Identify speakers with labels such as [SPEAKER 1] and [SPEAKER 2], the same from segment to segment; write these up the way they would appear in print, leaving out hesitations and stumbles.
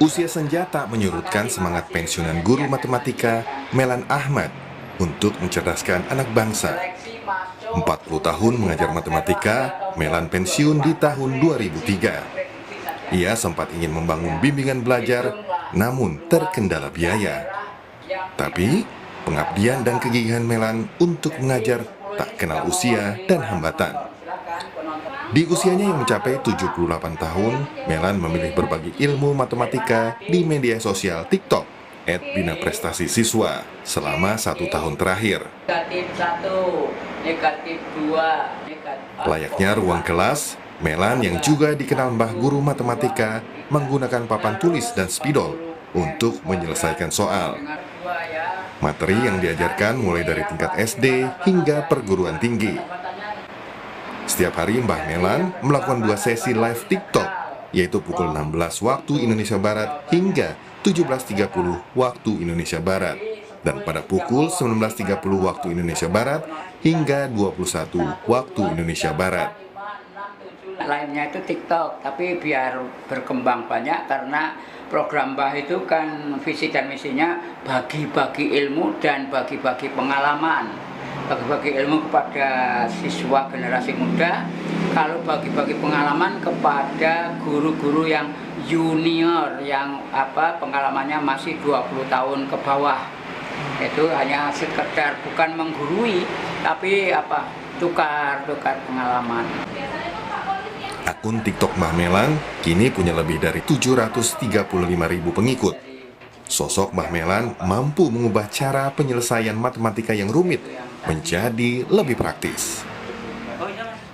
[SPEAKER 1] Usia senja tak menyurutkan semangat pensiunan guru matematika Melan Ahmad untuk mencerdaskan anak bangsa. 40 tahun mengajar matematika, Melan pensiun di tahun 2003. Ia sempat ingin membangun bimbingan belajar, namun terkendala biaya. Tapi, pengabdian dan kegigihan Melan untuk mengajar tak kenal usia dan hambatan. Di usianya yang mencapai 78 tahun, Melan memilih berbagi ilmu matematika di media sosial TikTok @binaprestasi-siswa selama 1 tahun terakhir. Layaknya ruang kelas, Melan yang juga dikenal Mbah Guru Matematika menggunakan papan tulis dan spidol untuk menyelesaikan soal. Materi yang diajarkan mulai dari tingkat SD hingga perguruan tinggi. Setiap hari Mbah Melan melakukan 2 sesi live TikTok, yaitu pukul 16 waktu Indonesia Barat hingga 17.30 waktu Indonesia Barat, dan pada pukul 19.30 waktu Indonesia Barat hingga 21 waktu Indonesia Barat.
[SPEAKER 2] Lainnya itu TikTok, tapi biar berkembang banyak karena program Mbah itu kan visi dan misinya bagi-bagi ilmu dan bagi-bagi pengalaman. Bagi-bagi ilmu kepada siswa generasi muda, kalau bagi-bagi pengalaman kepada guru-guru yang junior yang pengalamannya masih 20 tahun ke bawah. Itu hanya sekedar bukan menggurui, tapi tukar pengalaman.
[SPEAKER 1] Akun TikTok Mbah Melan kini punya lebih dari 735.000 pengikut. Sosok Mbah Melan mampu mengubah cara penyelesaian matematika yang rumit menjadi lebih praktis.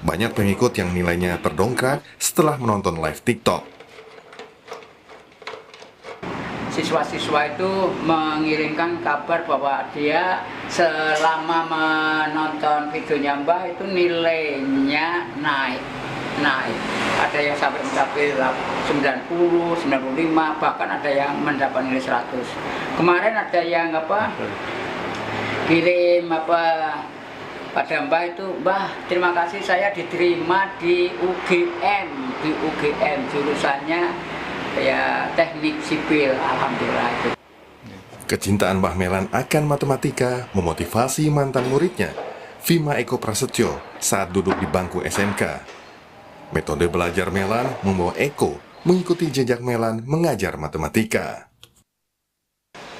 [SPEAKER 1] Banyak pengikut yang nilainya terdongkrak setelah menonton live TikTok.
[SPEAKER 2] Siswa-siswa itu mengirimkan kabar bahwa dia selama menonton videonya Mbah itu nilainya naik. Ada yang sampai mencapai 90, 95, bahkan ada yang mendapat nilai 100. Kemarin ada yang kirim pada Mbah itu, Mbah terima kasih saya diterima di UGM, jurusannya ya teknik sipil, alhamdulillah itu.
[SPEAKER 1] Kecintaan Mbah Melan akan matematika memotivasi mantan muridnya, Vima Eko Prasetyo, saat duduk di bangku SMK. Metode belajar Melan membawa Eko mengikuti jejak Melan mengajar matematika.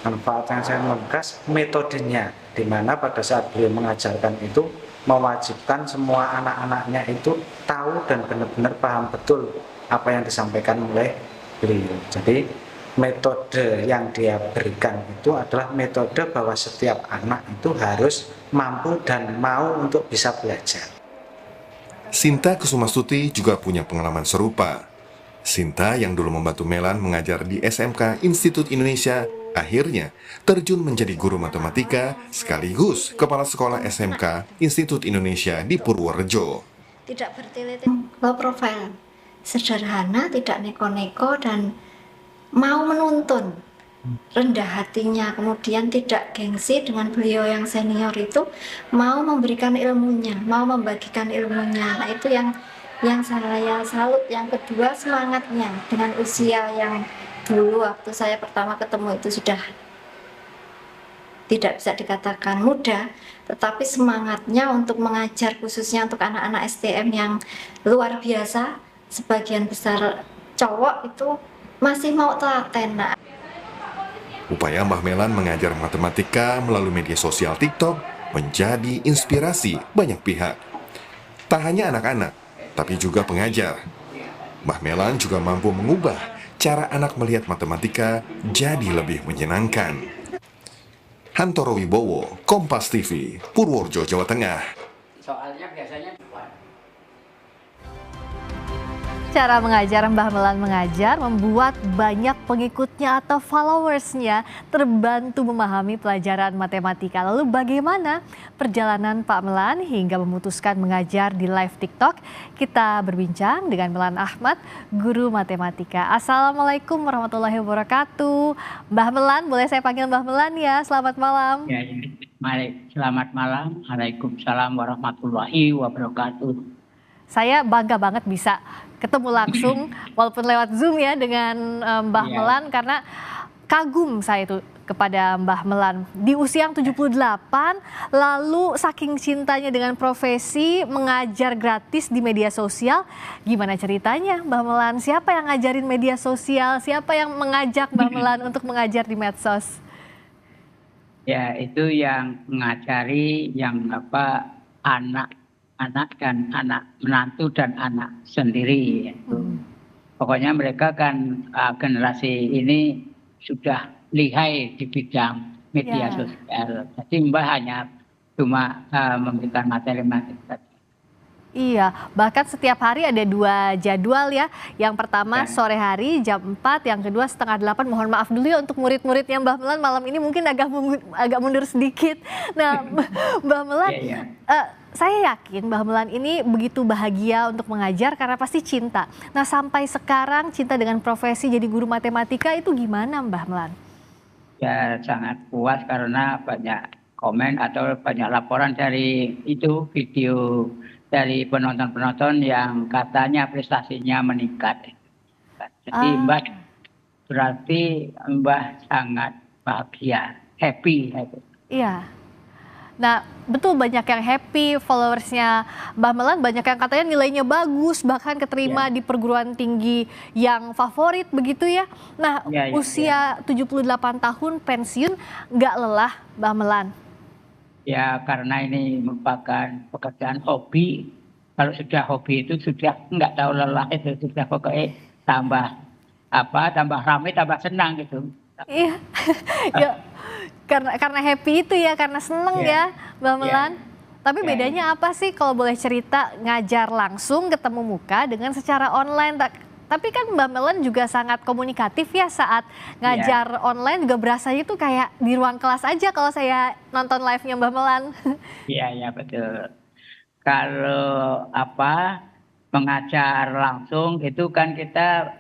[SPEAKER 3] Manfaat yang saya membahas metodenya, di mana pada saat beliau mengajarkan itu mewajibkan semua anak-anaknya itu tahu dan benar-benar paham betul apa yang disampaikan oleh beliau. Jadi metode yang dia berikan itu adalah metode bahwa setiap anak itu harus mampu dan mau untuk bisa belajar.
[SPEAKER 1] Sinta Kusumastuti juga punya pengalaman serupa. Sinta yang dulu membantu Melan mengajar di SMK Institut Indonesia, akhirnya terjun menjadi guru matematika sekaligus kepala sekolah SMK Institut Indonesia di Purworejo.
[SPEAKER 4] Tidak bertele-tele, low profile, sederhana, tidak neko-neko, dan mau menuntun, rendah hatinya, kemudian tidak gengsi dengan beliau yang senior itu, mau memberikan ilmunya, mau membagikan ilmunya. Nah itu yang saya salut. Yang kedua, semangatnya dengan usia yang dulu waktu saya pertama ketemu itu sudah tidak bisa dikatakan muda, tetapi semangatnya untuk mengajar khususnya untuk anak-anak STM yang luar biasa, sebagian besar cowok itu masih mau telaten.
[SPEAKER 1] Upaya Mbah Melan mengajar matematika melalui media sosial TikTok menjadi inspirasi banyak pihak. Tak hanya anak-anak, tapi juga pengajar. Mbah Melan juga mampu mengubah cara anak melihat matematika jadi lebih menyenangkan. Hantoro Wibowo, Kompas TV, Purworejo, Jawa Tengah.
[SPEAKER 2] Soalnya biasanya
[SPEAKER 5] Cara mengajar Mbah Melan mengajar membuat banyak pengikutnya atau followersnya terbantu memahami pelajaran matematika. Lalu bagaimana perjalanan Pak Melan hingga memutuskan mengajar di live TikTok? Kita berbincang dengan Melan Ahmad, guru matematika. Assalamualaikum warahmatullahi wabarakatuh. Mbah Melan, boleh saya panggil Mbah Melan ya? Selamat malam.
[SPEAKER 2] ya, selamat malam. Waalaikumsalam warahmatullahi wabarakatuh.
[SPEAKER 5] Saya bangga banget bisa ketemu langsung walaupun lewat Zoom ya dengan Mbah
[SPEAKER 2] Iya.
[SPEAKER 5] Melan, karena kagum saya itu kepada Mbah Melan. Di usia yang 78, lalu saking cintanya dengan profesi mengajar gratis di media sosial. Gimana ceritanya Mbah Melan? Siapa yang ngajarin media sosial? Siapa yang mengajak Mbah Melan untuk mengajar di medsos?
[SPEAKER 2] Ya, itu yang mengajari yang anak-anak dan anak menantu dan anak sendiri. Pokoknya mereka kan generasi ini sudah lihai di bidang media
[SPEAKER 5] Ya.
[SPEAKER 2] sosial. Jadi Mbah hanya cuma memberikan materi-materi saja.
[SPEAKER 5] Iya, bahkan setiap hari ada 2 jadwal ya. Yang pertama
[SPEAKER 2] Ya.
[SPEAKER 5] sore hari jam 4, yang kedua setengah 8. Mohon maaf dulu ya untuk murid-muridnya Mbah Melan malam ini mungkin agak mundur sedikit. Nah, Mbah Melan,
[SPEAKER 2] Iya, iya.
[SPEAKER 5] saya yakin Mbah Melan ini begitu bahagia untuk mengajar karena pasti cinta. Nah, sampai sekarang cinta dengan profesi jadi guru matematika itu gimana Mbah Melan?
[SPEAKER 2] Ya, sangat puas karena banyak komen atau banyak laporan dari itu video dari penonton-penonton yang katanya prestasinya meningkat. Jadi
[SPEAKER 5] Ah.
[SPEAKER 2] Mbah berarti Mbah sangat bahagia, happy.
[SPEAKER 5] Iya. Nah, betul banyak yang happy, followersnya Mbah Melan banyak yang katanya nilainya bagus, bahkan keterima di perguruan tinggi yang favorit begitu ya. Nah,
[SPEAKER 2] Ya, ya,
[SPEAKER 5] usia 78 tahun pensiun, nggak lelah Mbah Melan?
[SPEAKER 2] Ya, karena ini merupakan pekerjaan hobi. Kalau sudah hobi itu sudah nggak tahu lelah, itu sudah pokoknya tambah ramai, tambah senang gitu.
[SPEAKER 5] Iya, ya, karena happy itu ya, karena seneng
[SPEAKER 2] Ya.
[SPEAKER 5] ya Mbah
[SPEAKER 2] Ya.
[SPEAKER 5] Melan. Tapi
[SPEAKER 2] Ya.
[SPEAKER 5] bedanya apa sih kalau boleh cerita ngajar langsung ketemu muka dengan secara online? Tapi kan Mbah Melan juga sangat komunikatif ya saat ngajar online, juga berasanya tuh kayak di ruang kelas aja kalau saya nonton live-nya Mbah Melan.
[SPEAKER 2] Iya, ya betul. Kalau mengajar langsung itu kan kita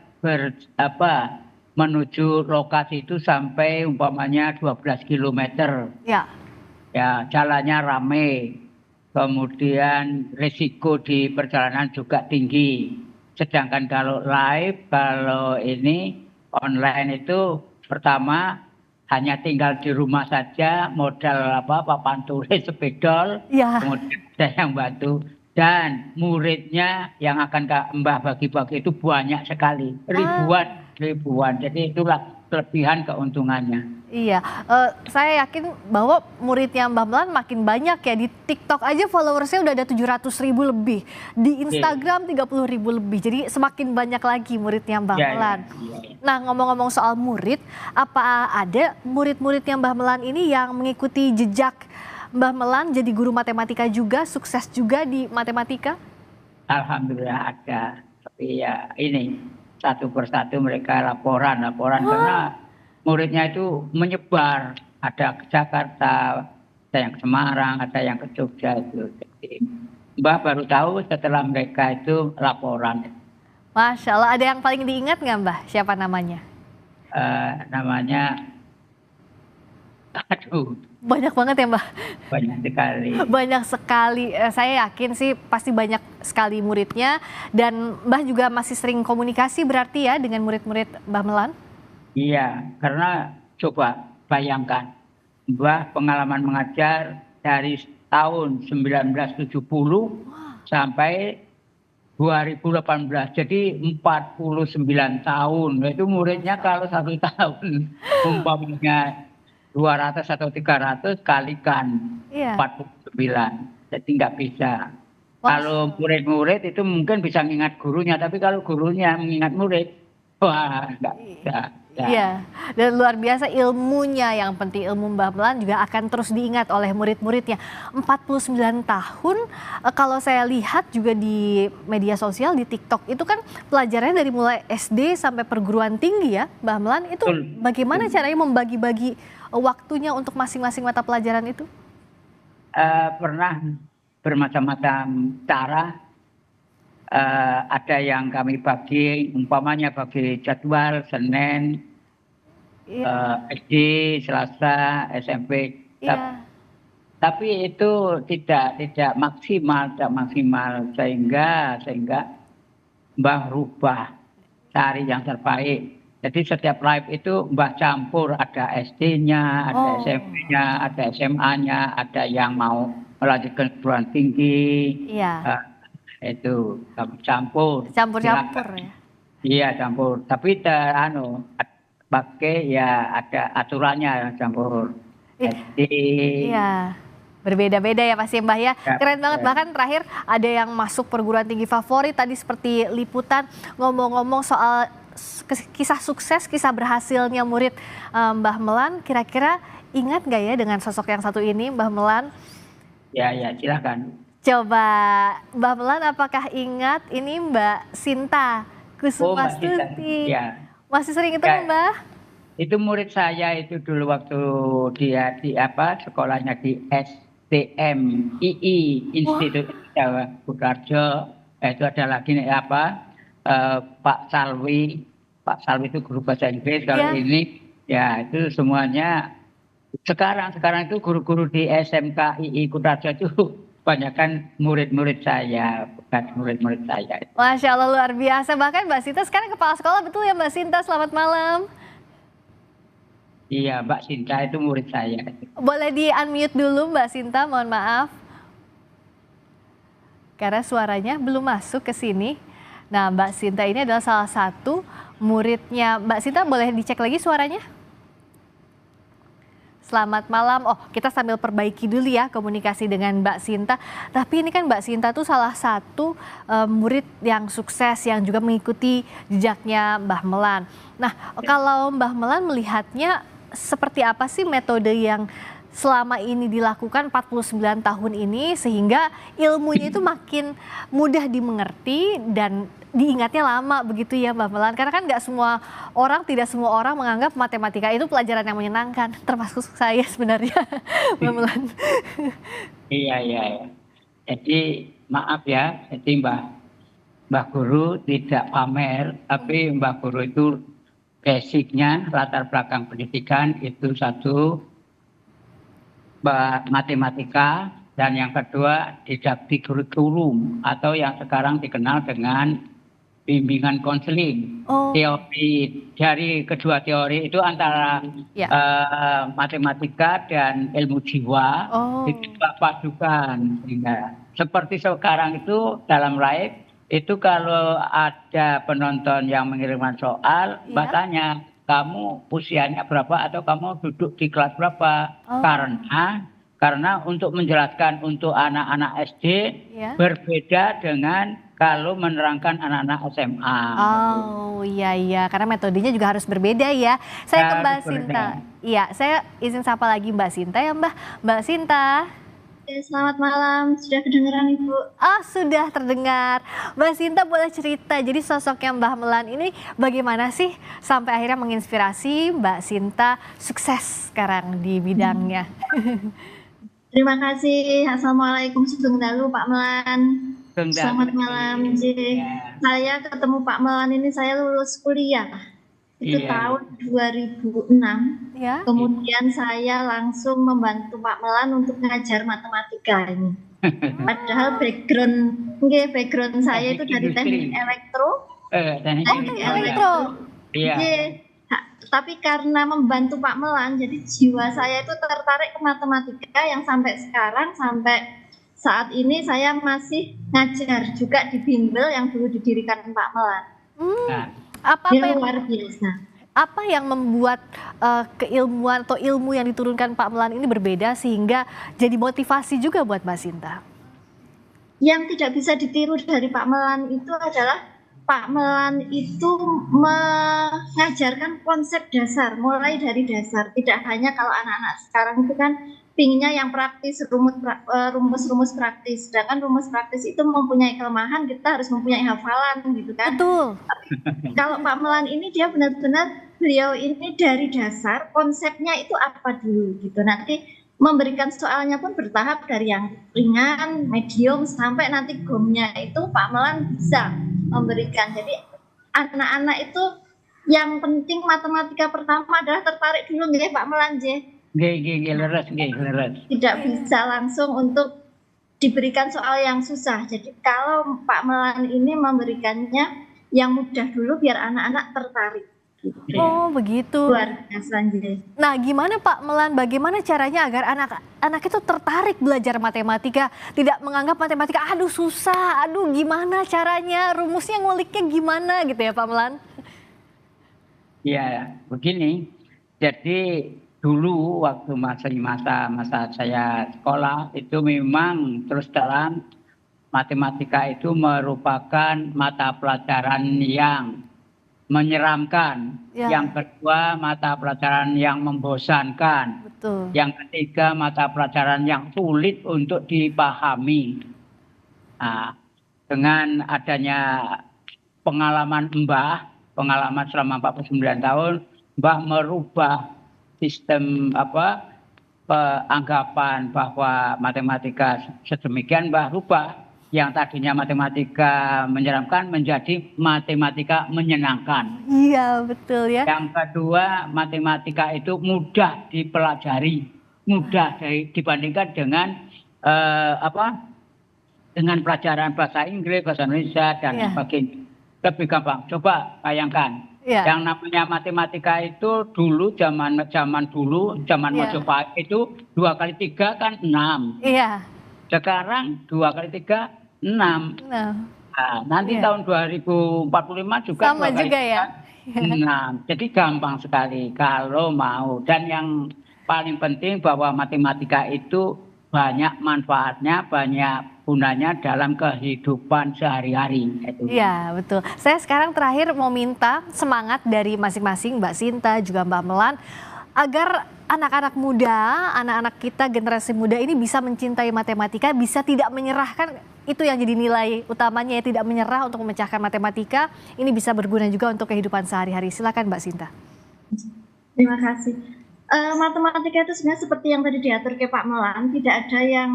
[SPEAKER 2] menuju lokasi itu sampai umpamanya 12 kilometer.
[SPEAKER 5] Ya,
[SPEAKER 2] Ya, jalannya rame. Kemudian risiko di perjalanan juga tinggi. Sedangkan kalau ini online itu pertama hanya tinggal di rumah saja, modal papan tulis, sepedol,
[SPEAKER 5] ya.
[SPEAKER 2] kemudian ada yang bantu, dan muridnya yang akan Mbah bagi-bagi itu banyak sekali, ribuan. Jadi itulah kelebihan keuntungannya.
[SPEAKER 5] Iya, saya yakin bahwa muridnya Mbah Melan makin banyak ya. Di TikTok aja followersnya udah ada 700.000 lebih. Di Instagram 30.000 lebih. Jadi semakin banyak lagi muridnya Mbah Melan.
[SPEAKER 2] Ya.
[SPEAKER 5] Nah, ngomong-ngomong soal murid, apa ada murid-muridnya Mbah Melan ini yang mengikuti jejak Mbah Melan jadi guru matematika juga, sukses juga di matematika?
[SPEAKER 2] Alhamdulillah ada. Tapi ya ini satu persatu mereka laporan karena muridnya itu menyebar, ada ke Jakarta, ada yang ke Semarang, ada yang ke Jogja itu. Jadi, Mbah baru tahu setelah mereka itu laporan.
[SPEAKER 5] Masya Allah, ada yang paling diingat nggak Mbah? Siapa namanya?
[SPEAKER 2] Namanya, aduh,
[SPEAKER 5] Banyak banget ya Mbah?
[SPEAKER 2] banyak sekali.
[SPEAKER 5] Banyak sekali, saya yakin sih pasti banyak sekali muridnya. Dan Mbah juga masih sering komunikasi berarti ya dengan murid-murid Mbah Melan?
[SPEAKER 2] Iya, karena coba bayangkan, Mbah pengalaman mengajar dari tahun 1970 sampai 2018, jadi 49 tahun. Itu muridnya kalau 1 tahun umpamanya 200 atau 300 kalikan
[SPEAKER 5] Iya.
[SPEAKER 2] 49, jadi nggak bisa.
[SPEAKER 5] Wah.
[SPEAKER 2] Kalau murid-murid itu mungkin bisa mengingat gurunya, tapi kalau gurunya mengingat murid, wah nggak bisa. Ya.
[SPEAKER 5] Iya, dan luar biasa ilmunya, yang penting ilmu Mbah Melan juga akan terus diingat oleh murid-muridnya. 49 tahun, kalau saya lihat juga di media sosial, di TikTok, itu kan pelajarannya dari mulai SD sampai perguruan tinggi ya Mbah Melan. Itu
[SPEAKER 2] Betul.
[SPEAKER 5] bagaimana caranya membagi-bagi waktunya untuk masing-masing mata pelajaran itu?
[SPEAKER 2] Pernah bermacam-macam cara. Ada yang kami bagi, umpamanya bagi jadwal Senin,
[SPEAKER 5] Iya.
[SPEAKER 2] SD, Selasa, SMP.
[SPEAKER 5] Iya.
[SPEAKER 2] Tapi itu tidak maksimal sehingga Mbah rubah, cari yang terbaik. Jadi setiap live itu Mbah campur, ada SD-nya, ada
[SPEAKER 5] Oh.
[SPEAKER 2] SMP-nya, ada SMA-nya, ada yang mau melanjutkan perguruan tinggi,
[SPEAKER 5] Iya,
[SPEAKER 2] itu kami campur.
[SPEAKER 5] campur-campur
[SPEAKER 2] Silakan.
[SPEAKER 5] ya.
[SPEAKER 2] Iya campur, tapi pakai ya ada aturannya campur
[SPEAKER 5] Ih,
[SPEAKER 2] SD.
[SPEAKER 5] iya, berbeda-beda ya pasti Mbah ya.
[SPEAKER 2] Ya,
[SPEAKER 5] Keren banget,
[SPEAKER 2] ya.
[SPEAKER 5] bahkan terakhir ada yang masuk perguruan tinggi favorit tadi seperti liputan ngomong-ngomong soal kisah sukses, kisah berhasilnya murid Mbah Melan. Kira-kira ingat nggak ya dengan sosok yang satu ini Mbah Melan?
[SPEAKER 2] Ya, silakan.
[SPEAKER 5] Coba Mbah Melan apakah ingat ini Mbak Sinta
[SPEAKER 2] Oh, Mbak Sinta.
[SPEAKER 5] Kusumastuti?
[SPEAKER 2] Ya.
[SPEAKER 5] Masih sering ketemu
[SPEAKER 2] Ya.
[SPEAKER 5] Mbah?
[SPEAKER 2] Itu murid saya itu dulu waktu dia sekolahnya di STM II Institut Jawa Budarjo. Itu ada lagi Pak Salwi. Pak Salwi itu guru bahasa Inggris. Kalau
[SPEAKER 5] Iya.
[SPEAKER 2] ini ya itu semuanya sekarang itu guru-guru di SMK II Kudarjo itu kebanyakan murid-murid saya, bukan murid-murid saya.
[SPEAKER 5] Masya Allah luar biasa. Bahkan Mbak Sinta sekarang kepala sekolah, betul ya Mbak Sinta? Selamat malam.
[SPEAKER 2] Iya, Mbak Sinta itu murid saya.
[SPEAKER 5] Boleh di-unmute dulu Mbak Sinta, mohon maaf. Karena suaranya belum masuk ke sini. Nah, Mbak Sinta ini adalah salah satu muridnya. Mbak Sinta boleh dicek lagi suaranya? Selamat malam. Oh, kita sambil perbaiki dulu ya komunikasi dengan Mbak Sinta. Tapi ini kan Mbak Sinta tuh salah satu murid yang sukses yang juga mengikuti jejaknya Mbah Melan. Nah, kalau Mbah Melan melihatnya seperti apa sih metode yang selama ini dilakukan 49 tahun ini sehingga ilmunya itu makin mudah dimengerti dan diingatnya lama begitu ya Mbak Melan, karena kan tidak semua orang menganggap matematika itu pelajaran yang menyenangkan, termasuk saya sebenarnya Mbak Melan.
[SPEAKER 2] Iya. Jadi maaf ya, jadi Mbah Guru tidak pamer, tapi Mbah Guru itu basicnya latar belakang pendidikan itu satu matematika dan yang kedua didaktik kurikulum atau yang sekarang dikenal dengan bimbingan konseling.
[SPEAKER 5] Oh.
[SPEAKER 2] Teori dari kedua teori itu antara
[SPEAKER 5] Ya.
[SPEAKER 2] matematika dan ilmu jiwa itu padukan. Sehingga seperti sekarang itu dalam live itu kalau ada penonton yang mengirimkan soal,
[SPEAKER 5] Ya.
[SPEAKER 2] bahasanya kamu usianya berapa atau kamu duduk di kelas berapa?
[SPEAKER 5] Oh.
[SPEAKER 2] Karena untuk menjelaskan untuk anak-anak SD
[SPEAKER 5] Ya.
[SPEAKER 2] berbeda dengan kalau menerangkan anak-anak SMA.
[SPEAKER 5] Oh iya, karena metodenya juga harus berbeda ya. Saya ke Mbak
[SPEAKER 2] Harus
[SPEAKER 5] Sinta.
[SPEAKER 2] berbeda.
[SPEAKER 5] Iya, saya izin sapa lagi Mbak Sinta ya Mbak Sinta.
[SPEAKER 4] Selamat malam, sudah kedengeran Ibu?
[SPEAKER 5] Oh sudah terdengar. Mbak Sinta boleh cerita, jadi sosoknya Mbah Melan ini bagaimana sih sampai akhirnya menginspirasi Mbak Sinta sukses sekarang di bidangnya?
[SPEAKER 4] Terima kasih. Assalamualaikum Sugeng Pak Melan. Selamat malam, J.
[SPEAKER 2] Ya.
[SPEAKER 4] Saya ketemu Pak Melan ini saya lulus kuliah. Itu
[SPEAKER 2] Iya.
[SPEAKER 4] tahun 2006.
[SPEAKER 5] Ya.
[SPEAKER 4] Kemudian saya langsung membantu Pak Melan untuk ngajar matematika ini. Padahal background saya itu dari teknik elektro.
[SPEAKER 2] Teknik
[SPEAKER 5] elektro.
[SPEAKER 2] Iya.
[SPEAKER 4] Tapi karena membantu Pak Melan, jadi jiwa saya itu tertarik ke matematika yang sampai sekarang, sampai saat ini saya masih ngajar juga di bimbel yang dulu didirikan Pak Melan.
[SPEAKER 2] Nah,
[SPEAKER 4] Dia luar biasa.
[SPEAKER 5] Apa yang membuat keilmuan atau ilmu yang diturunkan Pak Melan ini berbeda sehingga jadi motivasi juga buat Mbak Sinta?
[SPEAKER 4] Yang tidak bisa ditiru dari Pak Melan itu adalah Pak Melan itu mengajarkan konsep dasar, mulai dari dasar. Tidak hanya kalau anak-anak sekarang itu kan pinginnya yang praktis, rumus-rumus praktis. Sedangkan rumus praktis itu mempunyai kelemahan, kita harus mempunyai hafalan gitu kan.
[SPEAKER 5] Betul.
[SPEAKER 4] Kalau Pak Melan ini dia benar-benar, beliau ini dari dasar konsepnya itu apa dulu gitu. Nanti memberikan soalnya pun bertahap dari yang ringan, medium sampai nanti gomnya itu Pak Melan bisa memberikan. Jadi anak-anak itu yang penting matematika pertama adalah tertarik dulu nggih Pak Melan nggih.
[SPEAKER 2] leres.
[SPEAKER 4] Tidak bisa langsung untuk diberikan soal yang susah. Jadi kalau Pak Melan ini memberikannya yang mudah dulu biar anak-anak tertarik. Gitu.
[SPEAKER 5] Oh, begitu.
[SPEAKER 4] Luar biasa.
[SPEAKER 5] Nah, gimana Pak Melan, bagaimana caranya agar anak itu tertarik belajar matematika, tidak menganggap matematika, aduh susah, aduh gimana caranya, rumusnya nguliknya gimana gitu ya Pak Melan?
[SPEAKER 2] Ya, begini. Jadi dulu waktu masa saya sekolah itu memang terus terang matematika itu merupakan mata pelajaran yang menyeramkan.
[SPEAKER 5] Ya.
[SPEAKER 2] Yang kedua, mata pelajaran yang membosankan.
[SPEAKER 5] Betul.
[SPEAKER 2] Yang ketiga, mata pelajaran yang sulit untuk dipahami. Nah, dengan adanya pengalaman pengalaman selama 49 tahun, Mbah merubah sistem anggapan bahwa matematika sedemikian, Mbah rubah yang tadinya matematika menyeramkan menjadi matematika menyenangkan.
[SPEAKER 5] Iya, betul ya.
[SPEAKER 2] Yang kedua, matematika itu mudah dipelajari, mudah dibandingkan dengan dengan pelajaran bahasa Inggris, bahasa Indonesia dan sebagainya. Lebih gampang. Coba bayangkan. Yang namanya matematika itu dulu zaman Majapahit itu 2 kali 3 kan 6.
[SPEAKER 5] Iya.
[SPEAKER 2] Sekarang 2 kali 3 6. Nah, nanti tahun 2045 juga
[SPEAKER 5] sama juga ya.
[SPEAKER 2] 6. Jadi gampang sekali kalau mau. Dan yang paling penting bahwa matematika itu banyak manfaatnya, banyak gunanya dalam kehidupan sehari-hari.
[SPEAKER 5] Iya, betul. Saya sekarang terakhir mau minta semangat dari masing-masing, Mbak Sinta juga Mbak Melan, agar anak-anak muda, anak-anak kita generasi muda ini bisa mencintai matematika, bisa tidak menyerahkan, itu yang jadi nilai utamanya ya, tidak menyerah untuk memecahkan matematika. Ini bisa berguna juga untuk kehidupan sehari-hari. Silakan Mbak Sinta.
[SPEAKER 4] Terima kasih. Matematika itu sebenarnya seperti yang tadi diatur ke Pak Melan, tidak ada yang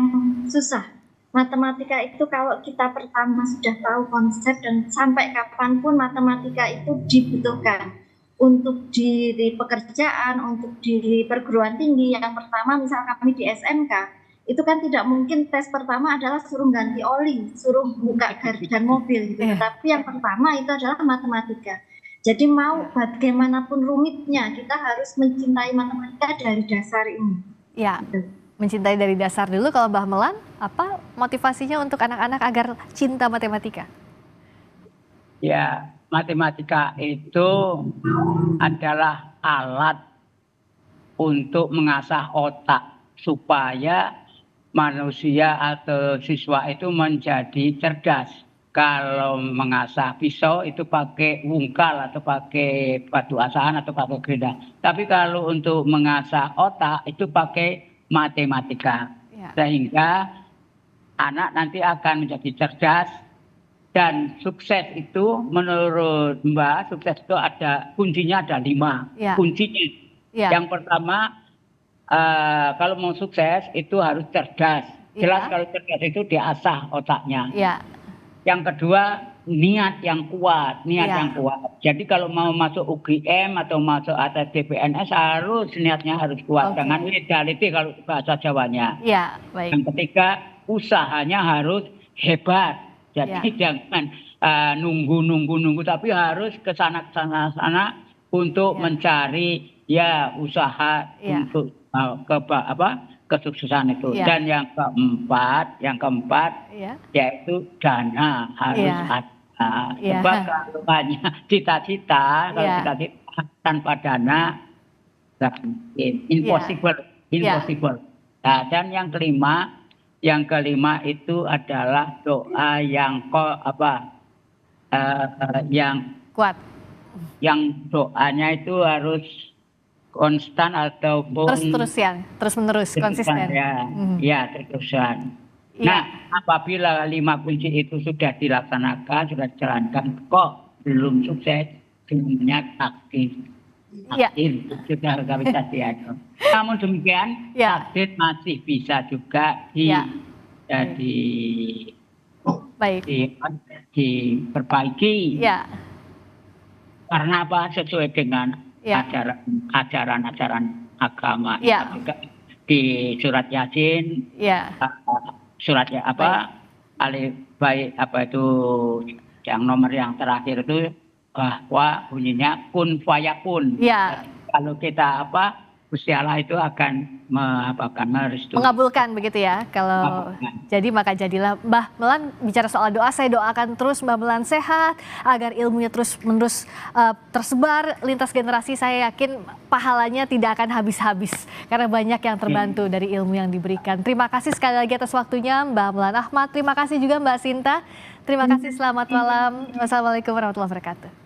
[SPEAKER 4] susah. Matematika itu kalau kita pertama sudah tahu konsep dan sampai kapanpun matematika itu dibutuhkan untuk di pekerjaan, untuk di perguruan tinggi. Yang pertama misal kami di SMK, itu kan tidak mungkin tes pertama adalah suruh ganti oli, suruh buka gardan mobil gitu. Tapi yang pertama itu adalah matematika. Jadi mau bagaimanapun rumitnya, kita harus mencintai matematika dari dasar ini.
[SPEAKER 5] Ya, mencintai dari dasar dulu. Kalau Mbah Melan, apa motivasinya untuk anak-anak agar cinta matematika?
[SPEAKER 2] Ya, matematika itu adalah alat untuk mengasah otak supaya manusia atau siswa itu menjadi cerdas. Kalau mengasah pisau itu pakai wungkal atau pakai batu asahan atau pakai gerinda. Tapi kalau untuk mengasah otak itu pakai matematika. Sehingga anak nanti akan menjadi cerdas dan sukses itu menurut Mbak, sukses itu kuncinya ada 5. Kuncinya. Yang pertama, kalau mau sukses itu harus cerdas. Jelas kalau cerdas itu diasah otaknya. Yang kedua, niat yang kuat, yang kuat. Jadi kalau mau masuk UGM atau masuk atas DPNS harus niatnya harus kuat. Jangan legality kalau bahasa Jawanya.
[SPEAKER 5] Baik.
[SPEAKER 2] Yang ketiga, usahanya harus hebat. Jadi jangan nunggu, tapi harus ke sana untuk mencari usaha untuk kesuksesan itu. Dan yang keempat yaitu dana harus ada. Sebab kalau hanya cita-cita, tanpa dana impossible. Nah, dan yang kelima itu adalah doa yang yang kuat. Yang doanya itu harus konstan ataupun
[SPEAKER 5] terus menerus konsisten.
[SPEAKER 2] Terus-terusan. Nah, apabila 5 kunci itu sudah dilaksanakan, sudah dijalankan, kok belum sukses, sebenarnya takdir sudah bisa diatur. Namun demikian, takdir masih bisa juga diperbaiki. Karena apa? Sesuai dengan ajaran agama. Juga di surat Yasin, suratnya alif baik itu Yang nomor yang terakhir itu bahwa bunyinya kun fayakun.
[SPEAKER 5] Ya.
[SPEAKER 2] Kalau kita Gusti Allah itu akan merestui.
[SPEAKER 5] Mengabulkan begitu ya. Kalau jadi maka jadilah. Mbah Melan bicara soal doa, saya doakan terus Mbah Melan sehat agar ilmunya terus menerus tersebar lintas generasi. Saya yakin pahalanya tidak akan habis-habis karena banyak yang terbantu dari ilmu yang diberikan. Terima kasih sekali lagi atas waktunya Mbah Melan Ahmad. Terima kasih juga Mbak Sinta. Terima kasih, selamat malam. Wassalamualaikum warahmatullahi wabarakatuh.